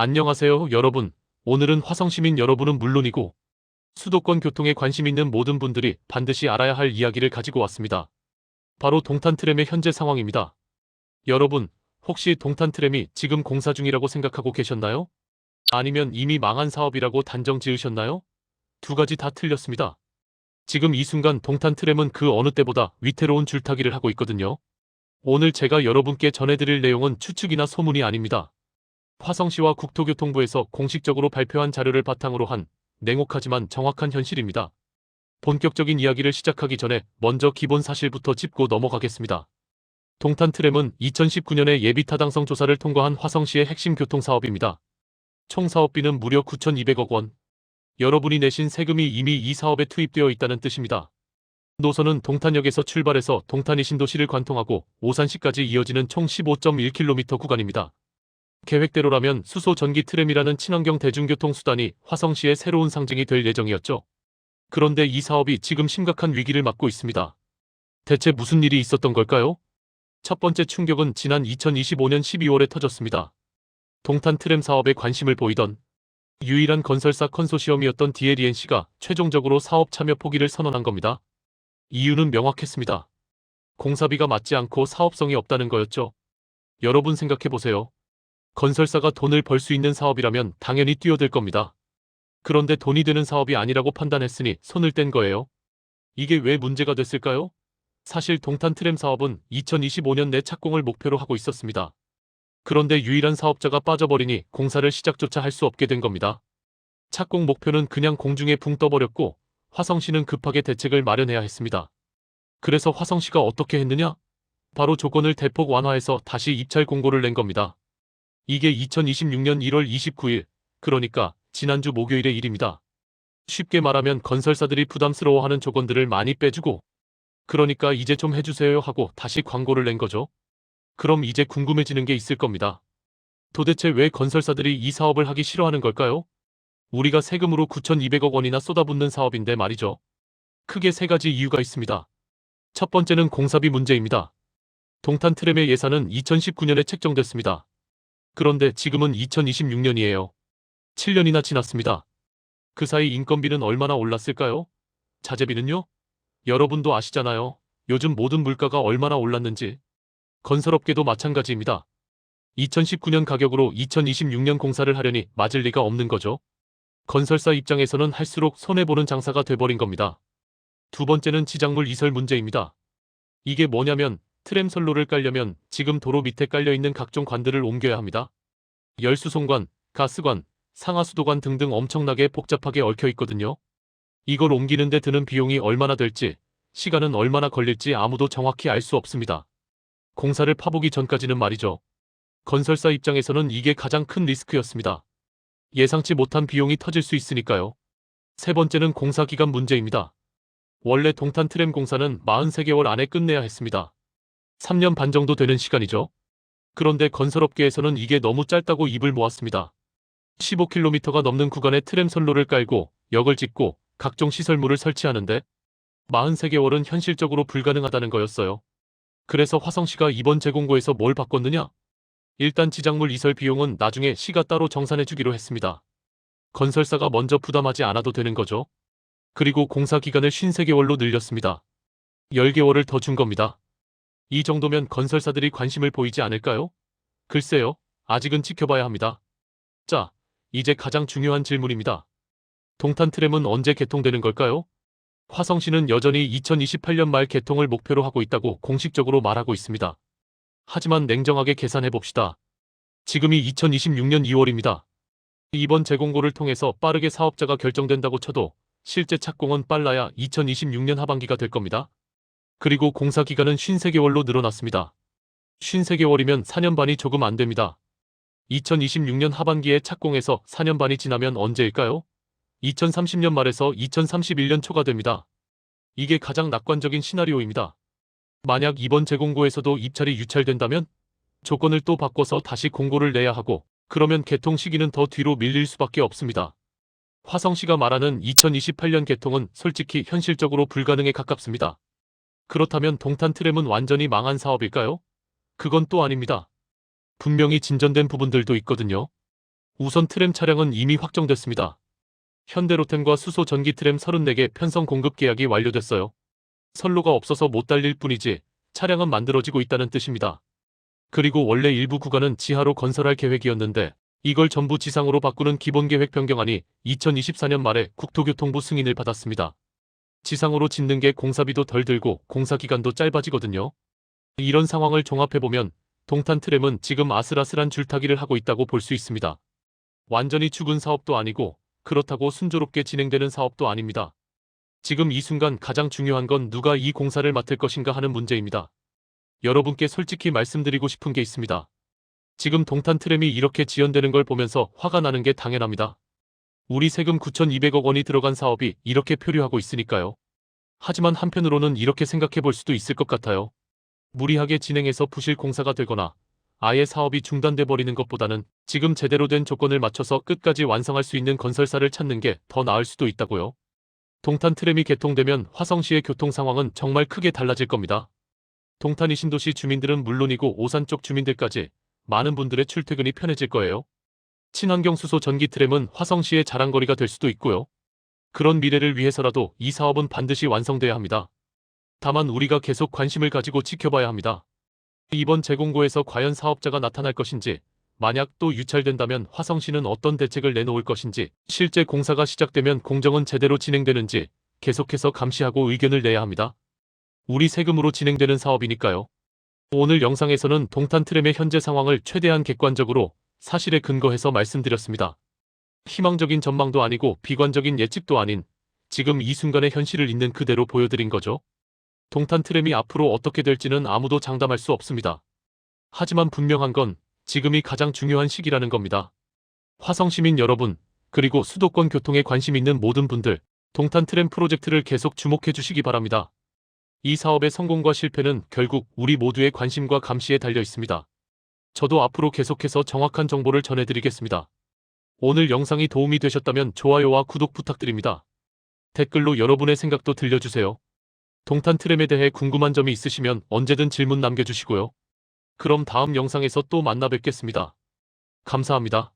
안녕하세요, 여러분. 오늘은 화성시민 여러분은 물론이고 수도권 교통에 관심 있는 모든 분들이 반드시 알아야 할 이야기를 가지고 왔습니다. 바로 동탄트램의 현재 상황입니다. 여러분, 혹시 동탄트램이 지금 공사 중이라고 생각하고 계셨나요? 아니면 이미 망한 사업이라고 단정 지으셨나요? 두 가지 다 틀렸습니다. 지금 이 순간 동탄트램은 그 어느 때보다 위태로운 줄타기를 하고 있거든요. 오늘 제가 여러분께 전해드릴 내용은 추측이나 소문이 아닙니다. 화성시와 국토교통부에서 공식적으로 발표한 자료를 바탕으로 한 냉혹하지만 정확한 현실입니다. 본격적인 이야기를 시작하기 전에 먼저 기본 사실부터 짚고 넘어가겠습니다. 동탄트램은 2019년에 예비타당성 조사를 통과한 화성시의 핵심 교통사업입니다. 총 사업비는 무려 9,200억 원. 여러분이 내신 세금이 이미 이 사업에 투입되어 있다는 뜻입니다. 노선은 동탄역에서 출발해서 동탄이 신도시를 관통하고 오산시까지 이어지는 총 15.1km 구간입니다. 계획대로라면 수소 전기 트램이라는 친환경 대중교통 수단이 화성시의 새로운 상징이 될 예정이었죠. 그런데 이 사업이 지금 심각한 위기를 맞고 있습니다. 대체 무슨 일이 있었던 걸까요? 첫 번째 충격은 지난 2025년 12월에 터졌습니다. 동탄 트램 사업에 관심을 보이던 유일한 건설사 컨소시엄이었던 DLENC가 최종적으로 사업 참여 포기를 선언한 겁니다. 이유는 명확했습니다. 공사비가 맞지 않고 사업성이 없다는 거였죠. 여러분 생각해보세요. 건설사가 돈을 벌 수 있는 사업이라면 당연히 뛰어들 겁니다. 그런데 돈이 되는 사업이 아니라고 판단했으니 손을 뗀 거예요. 이게 왜 문제가 됐을까요? 사실 동탄 트램 사업은 2025년 내 착공을 목표로 하고 있었습니다. 그런데 유일한 사업자가 빠져버리니 공사를 시작조차 할 수 없게 된 겁니다. 착공 목표는 그냥 공중에 붕 떠버렸고 화성시는 급하게 대책을 마련해야 했습니다. 그래서 화성시가 어떻게 했느냐? 바로 조건을 대폭 완화해서 다시 입찰 공고를 낸 겁니다. 이게 2026년 1월 29일, 그러니까 지난주 목요일의 일입니다. 쉽게 말하면 건설사들이 부담스러워하는 조건들을 많이 빼주고 그러니까 이제 좀 해주세요 하고 다시 광고를 낸 거죠. 그럼 이제 궁금해지는 게 있을 겁니다. 도대체 왜 건설사들이 이 사업을 하기 싫어하는 걸까요? 우리가 세금으로 9,200억 원이나 쏟아붓는 사업인데 말이죠. 크게 세 가지 이유가 있습니다. 첫 번째는 공사비 문제입니다. 동탄 트램의 예산은 2019년에 책정됐습니다. 그런데 지금은 2026년이에요. 7년이나 지났습니다. 그 사이 인건비는 얼마나 올랐을까요? 자재비는요? 여러분도 아시잖아요. 요즘 모든 물가가 얼마나 올랐는지. 건설업계도 마찬가지입니다. 2019년 가격으로 2026년 공사를 하려니 맞을 리가 없는 거죠. 건설사 입장에서는 할수록 손해보는 장사가 돼버린 겁니다. 두 번째는 지작물 이설 문제입니다. 이게 뭐냐면 트램 선로를 깔려면 지금 도로 밑에 깔려있는 각종 관들을 옮겨야 합니다. 열수송관, 가스관, 상하수도관 등등 엄청나게 복잡하게 얽혀 있거든요. 이걸 옮기는데 드는 비용이 얼마나 될지, 시간은 얼마나 걸릴지 아무도 정확히 알 수 없습니다. 공사를 파보기 전까지는 말이죠. 건설사 입장에서는 이게 가장 큰 리스크였습니다. 예상치 못한 비용이 터질 수 있으니까요. 세 번째는 공사 기간 문제입니다. 원래 동탄 트램 공사는 43개월 안에 끝내야 했습니다. 3년 반 정도 되는 시간이죠. 그런데 건설업계에서는 이게 너무 짧다고 입을 모았습니다. 15km가 넘는 구간에 트램 선로를 깔고 역을 짓고 각종 시설물을 설치하는데 43개월은 현실적으로 불가능하다는 거였어요. 그래서 화성시가 이번 재공고에서 뭘 바꿨느냐? 일단 지작물 이설 비용은 나중에 시가 따로 정산해주기로 했습니다. 건설사가 먼저 부담하지 않아도 되는 거죠. 그리고 공사 기간을 53개월로 늘렸습니다. 10개월을 더 준 겁니다. 이 정도면 건설사들이 관심을 보이지 않을까요? 글쎄요, 아직은 지켜봐야 합니다. 자, 이제 가장 중요한 질문입니다. 동탄 트램은 언제 개통되는 걸까요? 화성시는 여전히 2028년 말 개통을 목표로 하고 있다고 공식적으로 말하고 있습니다. 하지만 냉정하게 계산해봅시다. 지금이 2026년 2월입니다. 이번 재공고를 통해서 빠르게 사업자가 결정된다고 쳐도 실제 착공은 빨라야 2026년 하반기가 될 겁니다. 그리고 공사 기간은 53개월로 늘어났습니다. 53개월이면 4년 반이 조금 안 됩니다. 2026년 하반기에 착공해서 4년 반이 지나면 언제일까요? 2030년 말에서 2031년 초가 됩니다. 이게 가장 낙관적인 시나리오입니다. 만약 이번 재공고에서도 입찰이 유찰된다면 조건을 또 바꿔서 다시 공고를 내야 하고 그러면 개통 시기는 더 뒤로 밀릴 수밖에 없습니다. 화성시가 말하는 2028년 개통은 솔직히 현실적으로 불가능에 가깝습니다. 그렇다면 동탄 트램은 완전히 망한 사업일까요? 그건 또 아닙니다. 분명히 진전된 부분들도 있거든요. 우선 트램 차량은 이미 확정됐습니다. 현대로템과 수소 전기 트램 34개 편성 공급 계약이 완료됐어요. 선로가 없어서 못 달릴 뿐이지 차량은 만들어지고 있다는 뜻입니다. 그리고 원래 일부 구간은 지하로 건설할 계획이었는데 이걸 전부 지상으로 바꾸는 기본계획 변경안이 2024년 말에 국토교통부 승인을 받았습니다. 지상으로 짓는 게 공사비도 덜 들고 공사기간도 짧아지거든요. 이런 상황을 종합해보면 동탄 트램은 지금 아슬아슬한 줄타기를 하고 있다고 볼 수 있습니다. 완전히 죽은 사업도 아니고 그렇다고 순조롭게 진행되는 사업도 아닙니다. 지금 이 순간 가장 중요한 건 누가 이 공사를 맡을 것인가 하는 문제입니다. 여러분께 솔직히 말씀드리고 싶은 게 있습니다. 지금 동탄 트램이 이렇게 지연되는 걸 보면서 화가 나는 게 당연합니다. 우리 세금 9,200억 원이 들어간 사업이 이렇게 표류하고 있으니까요. 하지만 한편으로는 이렇게 생각해 볼 수도 있을 것 같아요. 무리하게 진행해서 부실 공사가 되거나 아예 사업이 중단돼 버리는 것보다는 지금 제대로 된 조건을 맞춰서 끝까지 완성할 수 있는 건설사를 찾는 게 더 나을 수도 있다고요. 동탄 트램이 개통되면 화성시의 교통 상황은 정말 크게 달라질 겁니다. 동탄 이신도시 주민들은 물론이고 오산 쪽 주민들까지 많은 분들의 출퇴근이 편해질 거예요. 친환경 수소 전기 트램은 화성시의 자랑거리가 될 수도 있고요. 그런 미래를 위해서라도 이 사업은 반드시 완성돼야 합니다. 다만 우리가 계속 관심을 가지고 지켜봐야 합니다. 이번 재공고에서 과연 사업자가 나타날 것인지, 만약 또 유찰된다면 화성시는 어떤 대책을 내놓을 것인지, 실제 공사가 시작되면 공정은 제대로 진행되는지 계속해서 감시하고 의견을 내야 합니다. 우리 세금으로 진행되는 사업이니까요. 오늘 영상에서는 동탄 트램의 현재 상황을 최대한 객관적으로 사실에 근거해서 말씀드렸습니다. 희망적인 전망도 아니고 비관적인 예측도 아닌 지금 이 순간의 현실을 있는 그대로 보여드린 거죠. 동탄 트램이 앞으로 어떻게 될지는 아무도 장담할 수 없습니다. 하지만 분명한 건 지금이 가장 중요한 시기라는 겁니다. 화성시민 여러분, 그리고 수도권 교통에 관심 있는 모든 분들, 동탄 트램 프로젝트를 계속 주목해 주시기 바랍니다. 이 사업의 성공과 실패는 결국 우리 모두의 관심과 감시에 달려 있습니다. 저도 앞으로 계속해서 정확한 정보를 전해드리겠습니다. 오늘 영상이 도움이 되셨다면 좋아요와 구독 부탁드립니다. 댓글로 여러분의 생각도 들려주세요. 동탄 트램에 대해 궁금한 점이 있으시면 언제든 질문 남겨주시고요. 그럼 다음 영상에서 또 만나 뵙겠습니다. 감사합니다.